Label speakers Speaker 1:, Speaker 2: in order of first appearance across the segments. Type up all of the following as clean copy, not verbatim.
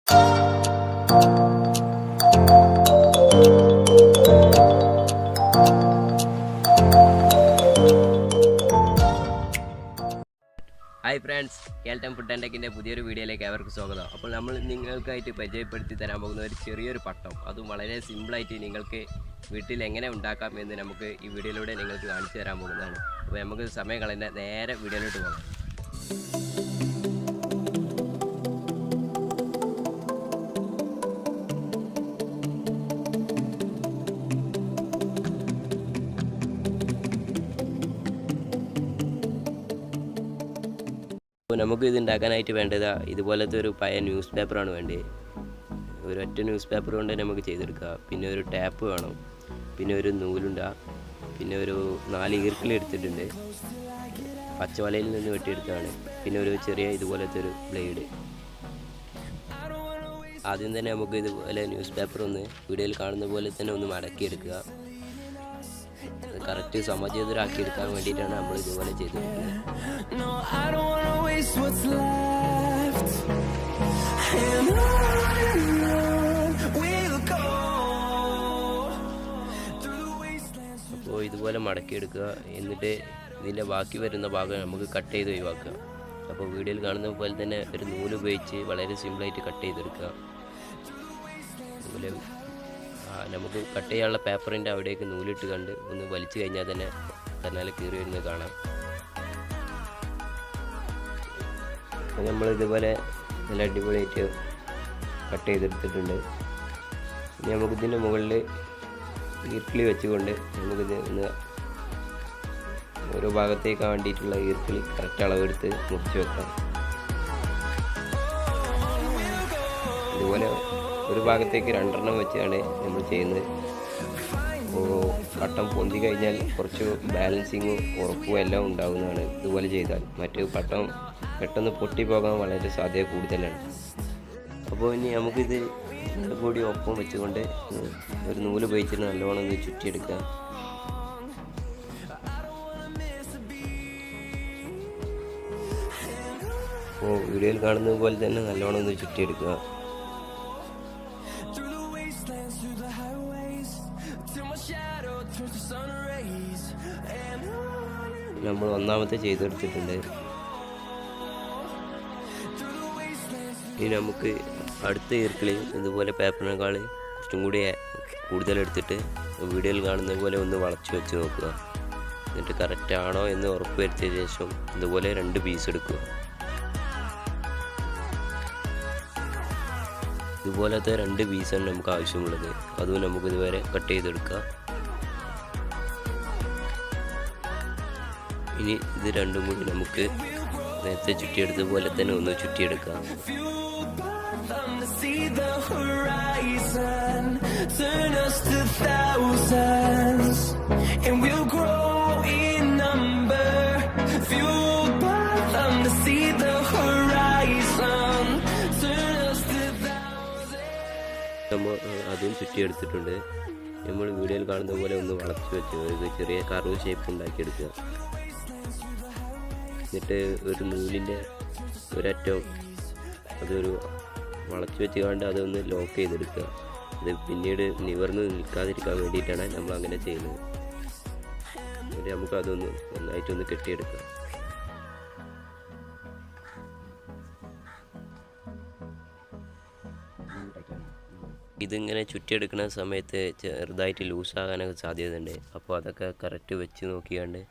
Speaker 1: Hi friends, Food&Techന്റെ പുതിയൊരു വീഡിയോയിലേക്ക് ഏവർക്കും സ്വാഗതം. അപ്പോൾ നമ്മൾ നിങ്ങൾക്കായിട്ട് പരിചയപ്പെടുത്തി തരാൻ പോകുന്ന ഒരു ചെറിയൊരു പട്ടം, അതും വളരെ സിമ്പിളായിട്ട് നിങ്ങൾക്ക് വീട്ടിൽ എങ്ങനെ ഉണ്ടാക്കാം എന്ന് നമുക്ക് ഈ വീഡിയോയിലൂടെ നിങ്ങൾക്ക് കാണിച്ചു തരാൻ പോകുന്നതാണ്. അപ്പോൾ നമുക്ക് സമയം കളഞ്ഞ നേരെ വീഡിയോയിലോട്ട് പോകാം. അപ്പോൾ നമുക്ക് ഇത് ഉണ്ടാക്കാനായിട്ട് വേണ്ടത് ഇതുപോലത്തെ ഒരു പഴയ ന്യൂസ് പേപ്പറാണ് വേണ്ടത്. ഒരൊറ്റ ന്യൂസ് പേപ്പർ കൊണ്ട് നമുക്ക് ചെയ്തെടുക്കുക. പിന്നെ ഒരു ടാപ്പ് വേണം, പിന്നെ ഒരു നൂലുണ്ട, പിന്നെ ഒരു 4 ഈർക്കിളി എടുത്തിട്ടുണ്ട്, പച്ചവലയിൽ നിന്ന് വെട്ടിയെടുത്താണ്, പിന്നെ ഒരു ചെറിയ ഇതുപോലത്തെ ഒരു ബ്ലേഡ്. ആദ്യം തന്നെ നമുക്ക് ഇതുപോലെ ന്യൂസ് പേപ്പർ ഒന്ന് വീഡിയോയിൽ കാണുന്ന പോലെ തന്നെ ഒന്ന് മടക്കിയെടുക്കുക. കറക്റ്റ് സമചതുരാക്കി എടുക്കാൻ വേണ്ടിയിട്ടാണ് നമ്മൾ ഇതുപോലെ ചെയ്തിരിക്കുന്നത്. അപ്പോൾ ഇതുപോലെ മടക്കിയെടുക്കുക. എന്നിട്ട് ഇതിൻ്റെ ബാക്കി വരുന്ന ഭാഗം നമുക്ക് കട്ട് ചെയ്ത് ഒഴിവാക്കുക. അപ്പോൾ വീഡിയോയിൽ കാണുന്ന പോലെ തന്നെ ഒരു നൂല് ഉപയോഗിച്ച് വളരെ സിമ്പിളായിട്ട് കട്ട് ചെയ്തെടുക്കുക. അതുപോലെ നമുക്ക് കട്ട് ചെയ്യാനുള്ള പേപ്പറിൻ്റെ അവിടേക്ക് നൂലിട്ട് കണ്ട് ഒന്ന് വലിച്ചു കഴിഞ്ഞാൽ തന്നെ തന്നാലെ കീറി വരുന്നത് കാണാം. നമ്മൾ ഇതുപോലെ നല്ല അടിപൊളിയായിട്ട് കട്ട് ചെയ്തെടുത്തിട്ടുണ്ട്. ഇനി നമുക്കിതിൻ്റെ മുകളിൽ ഈർക്കിളി വെച്ചുകൊണ്ട് നമുക്കിത് ഒന്ന് ഓരോ ഭാഗത്തേക്ക് വേണ്ടിയിട്ടുള്ള ഈർക്കിളി കറക്റ്റ് അളവെടുത്ത് മുറിച്ച് വെക്കാം. ഇതുപോലെ ഒരു ഭാഗത്തേക്ക് 2 എണ്ണം വെച്ചാണ് നമ്മൾ ചെയ്യുന്നത്. അപ്പോൾ പട്ടം പൊന്തി കഴിഞ്ഞാൽ കുറച്ച് ബാലൻസിങ്ങും ഉറപ്പും എല്ലാം ഉണ്ടാകുന്നതാണ് ഇതുപോലെ ചെയ്താൽ. മറ്റ് പട്ടം പെട്ടെന്ന് പൊട്ടിപ്പോകാൻ വളരെ സാധ്യത കൂടുതലാണ്. അപ്പോൾ ഇനി നമുക്കിത് രണ്ടും കൂടി ഒപ്പം വെച്ചുകൊണ്ട് ഒരു നൂല് ഉപയോഗിച്ചിട്ട് നല്ലോണം ഒന്ന് ചുറ്റിയെടുക്കുക. അപ്പോൾ വീഡിയോയിൽ കാണുന്നത് പോലെ തന്നെ നല്ലോണം ഒന്ന് ചുറ്റിയെടുക്കുക. നമ്മൾ ഒന്നാമത്തെ ചെയ്തെടുത്തിട്ടുണ്ട്. ഇനി നമുക്ക് അടുത്ത ഈർക്കിളി ഇതുപോലെ പേപ്പറിനേക്കാൾ കുറച്ചും കൂടി കൂടുതലെടുത്തിട്ട് വീഡിയോയിൽ കാണുന്ന പോലെ ഒന്ന് വളച്ച് വെച്ച് നോക്കുക. എന്നിട്ട് കറക്റ്റ് ആണോ എന്ന് ഉറപ്പ് വരുത്തിയ ശേഷം ഇതുപോലെ 2 പീസ് എടുക്കുക. ഇതുപോലത്തെ 2 പീസാണ് നമുക്ക് ആവശ്യമുള്ളത്. അതും നമുക്ക് ഇതുവരെ കട്ട് ചെയ്തെടുക്കുക. ഇനി ഇത് രണ്ടും കൂടി നമുക്ക് നേരത്തെ ചുറ്റിയെടുത്ത പോലെ തന്നെ ഒന്ന് ചുറ്റിയെടുക്കാം. നമ്മൾ അതും ചുറ്റിയെടുത്തിട്ടുണ്ട്. നമ്മൾ വീഡിയോയിൽ കാണുന്ന പോലെ ഒന്ന് വളച്ച് വെച്ച് ഒരു ചെറിയ കർവ് ഷേപ്പ് ഉണ്ടാക്കിയെടുക്കുക. എന്നിട്ട് ഒരു നൂലിൻ്റെ ഒരറ്റം അതൊരു വളച്ച് വെച്ച് കൊണ്ട് അതൊന്ന് ലോക്ക് ചെയ്തെടുക്കുക. അത് പിന്നീട് നിവർന്ന് നിൽക്കാതിരിക്കാൻ വേണ്ടിയിട്ടാണ് നമ്മൾ അങ്ങനെ ചെയ്യുന്നത്. എന്നിട്ട് നമുക്ക് അതൊന്ന് നന്നായിട്ടൊന്ന് കെട്ടിയെടുക്കാം. ഇതിങ്ങനെ ചുറ്റിയെടുക്കുന്ന സമയത്ത് ചെറുതായിട്ട് ലൂസാകാനൊക്കെ സാധ്യതയുണ്ട്. അപ്പോൾ അതൊക്കെ കറക്റ്റ് വെച്ച് നോക്കിയാണ്ട്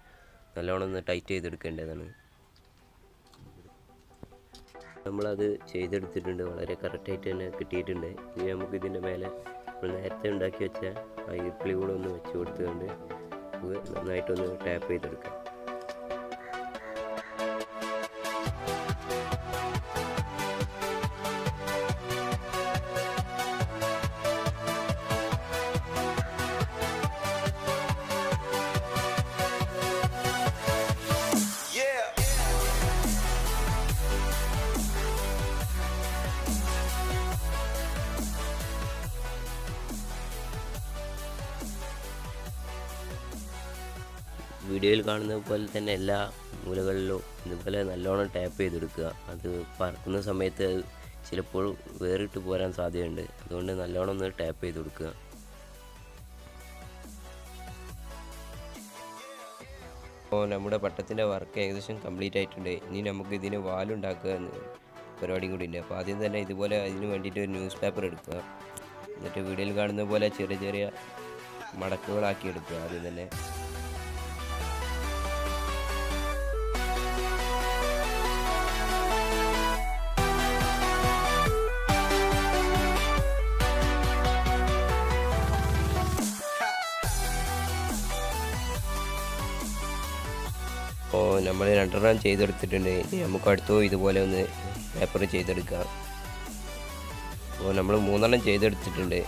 Speaker 1: നല്ലോണം ഒന്ന് ടൈറ്റ് ചെയ്തെടുക്കേണ്ടതാണ്. നമ്മളത് ചെയ്തെടുത്തിട്ടുണ്ട്. വളരെ കറക്റ്റായിട്ട് തന്നെ കിട്ടിയിട്ടുണ്ട്. ഇനി നമുക്ക് ഇതിൻ്റെ മേലെ നമ്മൾ നേരത്തെ ഉണ്ടാക്കി വെച്ച ആ ഈർക്കിളി കൂടെ ഒന്ന് വെച്ച് കൊടുത്തുകൊണ്ട് നന്നായിട്ടൊന്ന് ടാപ്പ് ചെയ്തെടുക്കാം. വീഡിയോയിൽ കാണുന്നത് പോലെ തന്നെ എല്ലാ മൂലകളിലും ഇതുപോലെ നല്ലോണം ടാപ്പ് ചെയ്തെടുക്കുക. അത് പറക്കുന്ന സമയത്ത് ചിലപ്പോൾ വേറിട്ട് പോരാൻ സാധ്യതയുണ്ട്. അതുകൊണ്ട് നല്ലോണം ഒന്ന് ടാപ്പ് ചെയ്ത് കൊടുക്കുക. അപ്പോൾ നമ്മുടെ പട്ടത്തിൻ്റെ വർക്ക് ഏകദേശം കംപ്ലീറ്റ് ആയിട്ടുണ്ട്. ഇനി നമുക്ക് ഇതിന് വാലുണ്ടാക്കുക എന്ന പരിപാടിയും കൂടി ഉണ്ട്. അപ്പോൾ ആദ്യം തന്നെ ഇതുപോലെ അതിന് വേണ്ടിയിട്ട് ഒരു ന്യൂസ് പേപ്പർ എടുക്കുക. എന്നിട്ട് വീഡിയോയിൽ കാണുന്ന പോലെ ചെറിയ ചെറിയ മടക്കുകളാക്കി എടുക്കുക. ആദ്യം തന്നെ അപ്പോൾ നമ്മൾ 2 ചെയ്തെടുത്തിട്ടുണ്ട്. ഇനി നമുക്ക് അടുത്തോ ഇതുപോലെ ഒന്ന് പേപ്പർ ചെയ്തെടുക്കാം. അപ്പോൾ നമ്മൾ 3 ചെയ്തെടുത്തിട്ടുണ്ട്.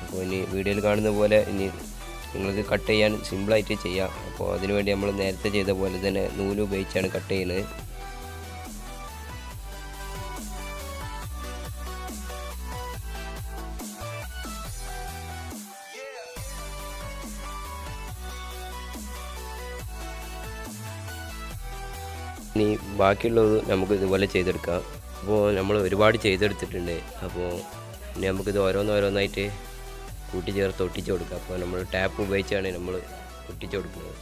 Speaker 1: അപ്പോൾ ഇനി വീഡിയോയിൽ കാണുന്ന പോലെ ഇനി നിങ്ങൾക്ക് കട്ട് ചെയ്യാൻ സിമ്പിളായിട്ട് ചെയ്യാം. അപ്പോൾ അതിനുവേണ്ടി നമ്മൾ നേരത്തെ ചെയ്ത പോലെ തന്നെ നൂല് ഉപയോഗിച്ചാണ് കട്ട് ചെയ്യുന്നത്. ഇനി ബാക്കിയുള്ളത് നമുക്ക് ഇതുപോലെ ചെയ്തെടുക്കാം. അപ്പോൾ നമ്മൾ ഒരുപാട് ചെയ്തെടുത്തിട്ടുണ്ട്. അപ്പോൾ ഇനി നമുക്കിത് ഓരോന്നായിട്ട് കൂട്ടിച്ചേർത്ത് ഒട്ടിച്ച് കൊടുക്കാം. അപ്പോൾ നമ്മൾ ടാപ്പ് ഉപയോഗിച്ചാണ് നമ്മൾ ഒട്ടിച്ച് കൊടുക്കുന്നത്.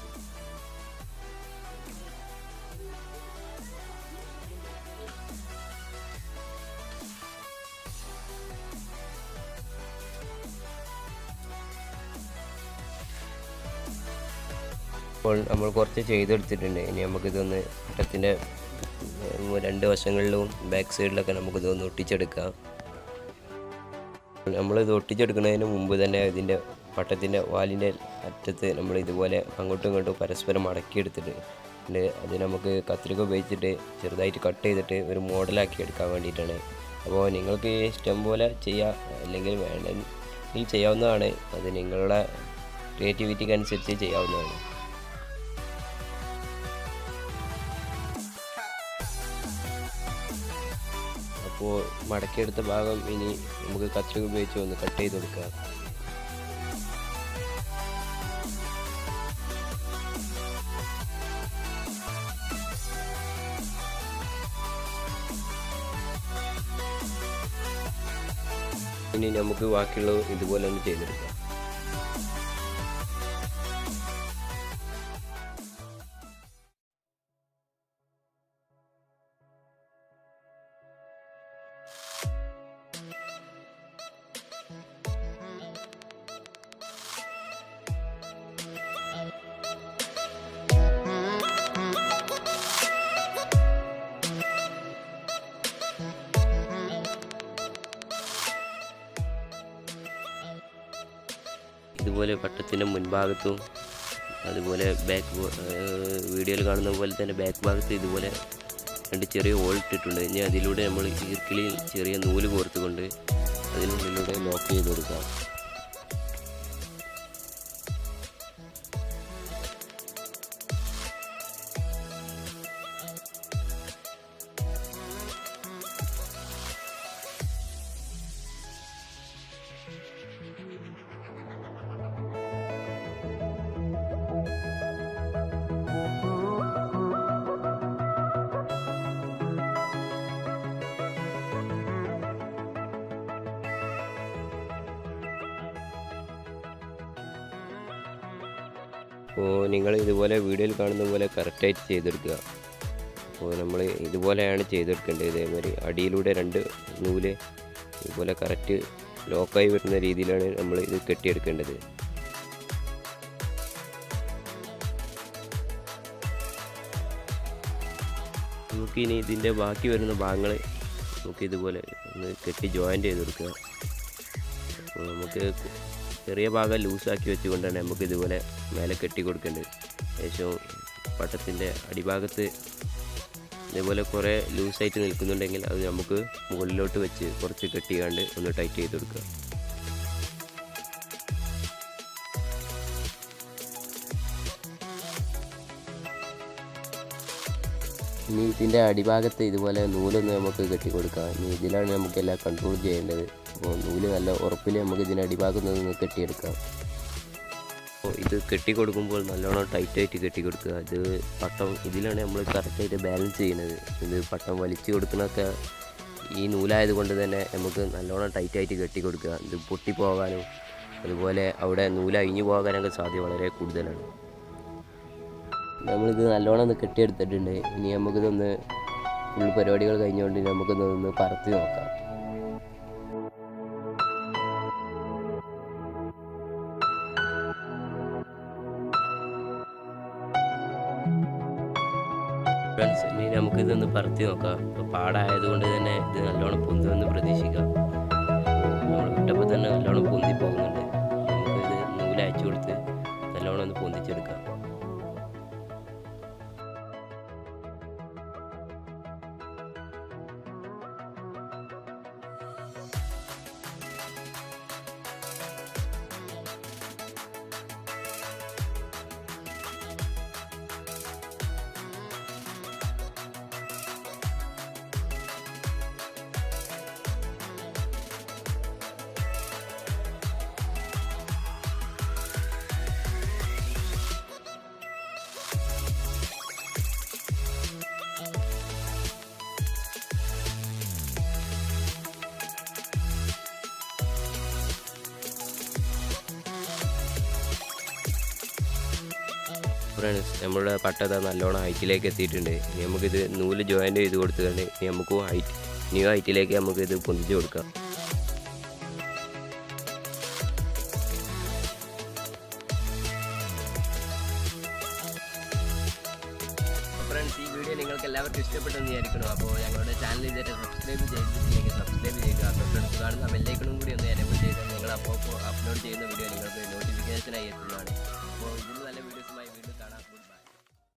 Speaker 1: അപ്പോൾ നമ്മൾ കുറച്ച് ചെയ്തെടുത്തിട്ടുണ്ട്. ഇനി നമുക്കിതൊന്ന് പട്ടത്തിൻ്റെ 2 വശങ്ങളിലും ബാക്ക് സൈഡിലൊക്കെ നമുക്കിതൊന്ന് ഒട്ടിച്ചെടുക്കാം. നമ്മളിത് ഒട്ടിച്ചെടുക്കുന്നതിന് മുമ്പ് തന്നെ ഇതിൻ്റെ പട്ടത്തിൻ്റെ വാലിൻ്റെ അറ്റത്ത് നമ്മൾ ഇതുപോലെ അങ്ങോട്ടും ഇങ്ങോട്ടും പരസ്പരം മടക്കിയെടുത്തിട്ടുണ്ട്. അത് നമുക്ക് കത്രിക ഉപയോഗിച്ചിട്ട് ചെറുതായിട്ട് കട്ട് ചെയ്തിട്ട് ഒരു മോഡലാക്കി എടുക്കാൻ വേണ്ടിയിട്ടാണ്. അപ്പോൾ നിങ്ങൾക്ക് ഇഷ്ടം പോലെ ചെയ്യാം, അല്ലെങ്കിൽ വേണമെങ്കിൽ ചെയ്യാവുന്നതാണ്. അത് നിങ്ങളുടെ ക്രിയേറ്റിവിറ്റിക്ക് അനുസരിച്ച് ചെയ്യാവുന്നതാണ്. അപ്പോൾ മടക്കിയെടുത്ത ഭാഗം ഇനി നമുക്ക് കത്രിക ഉപയോഗിച്ച് ഒന്ന് കട്ട് ചെയ്ത് കൊടുക്കുക. ഇനി നമുക്ക് ബാക്കിയുള്ളത് ഇതുപോലെ ഒന്ന് ചെയ്തെടുക്കാം. ഇതുപോലെ പട്ടത്തിൻ്റെ മുൻഭാഗത്തും അതുപോലെ വീഡിയോയിൽ കാണുന്ന പോലെ തന്നെ ബാക്ക് ഭാഗത്ത് ഇതുപോലെ 2 ചെറിയ ഹോൾ ഇട്ടിട്ടുണ്ട്. ഇനി അതിലൂടെ നമ്മൾ ഈർക്കിളിയിൽ ചെറിയ നൂല് കോർത്തുകൊണ്ട് അതിനുള്ളിലൂടെ ലോക്ക് ചെയ്ത് കൊടുക്കാം. അപ്പോൾ നിങ്ങൾ ഇതുപോലെ വീഡിയോയിൽ കാണുന്ന പോലെ കറക്റ്റായിട്ട് ചെയ്തെടുക്കുക. അപ്പോൾ നമ്മൾ ഇതുപോലെയാണ് ചെയ്തെടുക്കേണ്ടത്. ഇതേമാതിരി അടിയിലൂടെ 2 നൂല് ഇതുപോലെ കറക്റ്റ് ലോക്കായി വരുന്ന രീതിയിലാണ് നമ്മൾ ഇത് കെട്ടിയെടുക്കേണ്ടത്. നമുക്കിനി ഇതിൻ്റെ ബാക്കി വരുന്ന ഭാഗങ്ങൾ നമുക്ക് ഇതുപോലെ ഒന്ന് കെട്ടി ജോയിൻ്റ് ചെയ്ത് കൊടുക്കുക. അപ്പോൾ നമുക്ക് ചെറിയ ഭാഗം ലൂസാക്കി വെച്ചുകൊണ്ടാണ് നമുക്ക് ഇതുപോലെ മേലെ കെട്ടി കൊടുക്കേണ്ടത്. ഏകദേശം പട്ടത്തിൻ്റെ അടിഭാഗത്ത് ഇതേപോലെ കുറേ ലൂസായിട്ട് നിൽക്കുന്നുണ്ടെങ്കിൽ അത് നമുക്ക് മുകളിലോട്ട് വെച്ച് കുറച്ച് കെട്ടിയാണ്ട് ഒന്ന് ടൈറ്റ് ചെയ്ത് കൊടുക്കുക. ഇനി ഇതിൻ്റെ അടിഭാഗത്ത് ഇതുപോലെ നൂലൊന്ന് നമുക്ക് കെട്ടി കൊടുക്കാം. ഇനി ഇതിലാണ് നമുക്കെല്ലാം കൺട്രോൾ ചെയ്യേണ്ടത്. അപ്പോൾ നൂല് നല്ല ഉറപ്പിൽ നമുക്ക് ഇതിൻ്റെ അടിഭാഗത്ത് നിന്ന് കെട്ടിയെടുക്കാം. അപ്പോൾ ഇത് കെട്ടി കൊടുക്കുമ്പോൾ നല്ലോണം ടൈറ്റായിട്ട് കെട്ടി കൊടുക്കുക. ഇത് പട്ടം ഇതിലാണ് നമ്മൾ കറക്റ്റായിട്ട് ബാലൻസ് ചെയ്യുന്നത്. ഇത് പട്ടം വലിച്ചു കൊടുക്കുന്നതൊക്കെ ഈ നൂലായതുകൊണ്ട് തന്നെ നമുക്ക് നല്ലോണം ടൈറ്റായിട്ട് കെട്ടി കൊടുക്കുക. ഇത് പൊട്ടിപ്പോകാനും അതുപോലെ അവിടെ നൂല് അഴിഞ്ഞു പോകാനൊക്കെ സാധ്യത വളരെ കൂടുതലാണ്. നമ്മളിത് നല്ലോണം ഒന്ന് കെട്ടിയെടുത്തിട്ടുണ്ട്. ഇനി നമുക്കിതൊന്ന് ഫുൾ പരിപാടികൾ കഴിഞ്ഞുകൊണ്ട് നമുക്കൊന്ന് പറത്തി നോക്കാം. ഫ്രണ്ട്സ്, ഇനി നമുക്കിതൊന്ന് പറത്തി നോക്കാം. ഇപ്പോൾ പാടായതുകൊണ്ട് തന്നെ ഇത് നല്ലോണം പൊന്തുമെന്ന് പ്രതീക്ഷിക്കാം. നമ്മൾ ഇട്ടപ്പോൾ തന്നെ നല്ലോണം പൊന്തി പോകുന്നുണ്ട്. നമുക്കിത് നൂലയച്ചു കൊടുത്ത് നല്ലോണം ഒന്ന് പൊന്തിച്ചെടുക്കാം. ഫ്രണ്ട്സ്, നമ്മുടെ പട്ടത നല്ലോണം ഹൈറ്റിലേക്ക് എത്തിയിട്ടുണ്ട്. ഇനി നമുക്കിത് നൂല് ജോയിൻ്റ് ചെയ്ത് കൊടുത്തുകൊണ്ട് ഇനി നമുക്ക് ന്യൂ ഹൈറ്റിലേക്ക് നമുക്കിത് പൊന്തിച്ച് കൊടുക്കാം. ഫ്രണ്ട്സ്, ഈ വീഡിയോ നിങ്ങൾക്ക് എല്ലാവർക്കും ഇഷ്ടപ്പെട്ടെന്ന് വിചാരിക്കണം. അപ്പോൾ ഞങ്ങളുടെ ചാനൽ ഇതുവരെ സബ്സ്ക്രൈബ് ചെയ്തിട്ടില്ലെങ്കിൽ സബ്സ്ക്രൈബ് ചെയ്യുക. തൊട്ടടുത്ത് കാണുന്ന ബെല്ലൈക്കണും കൂടി ഒന്ന് എനേബിൾ ചെയ്താൽ ഞങ്ങൾ അപ്പോൾ അപ്ലോഡ് ചെയ്യുന്ന വീഡിയോ നിങ്ങൾക്ക് നോട്ടിഫിക്കേഷനായി എത്തുന്നതാണ്. അപ്പോൾ ഇതിൽ നല്ല വീഡിയോസുമായി വീണ്ടും കാണാം.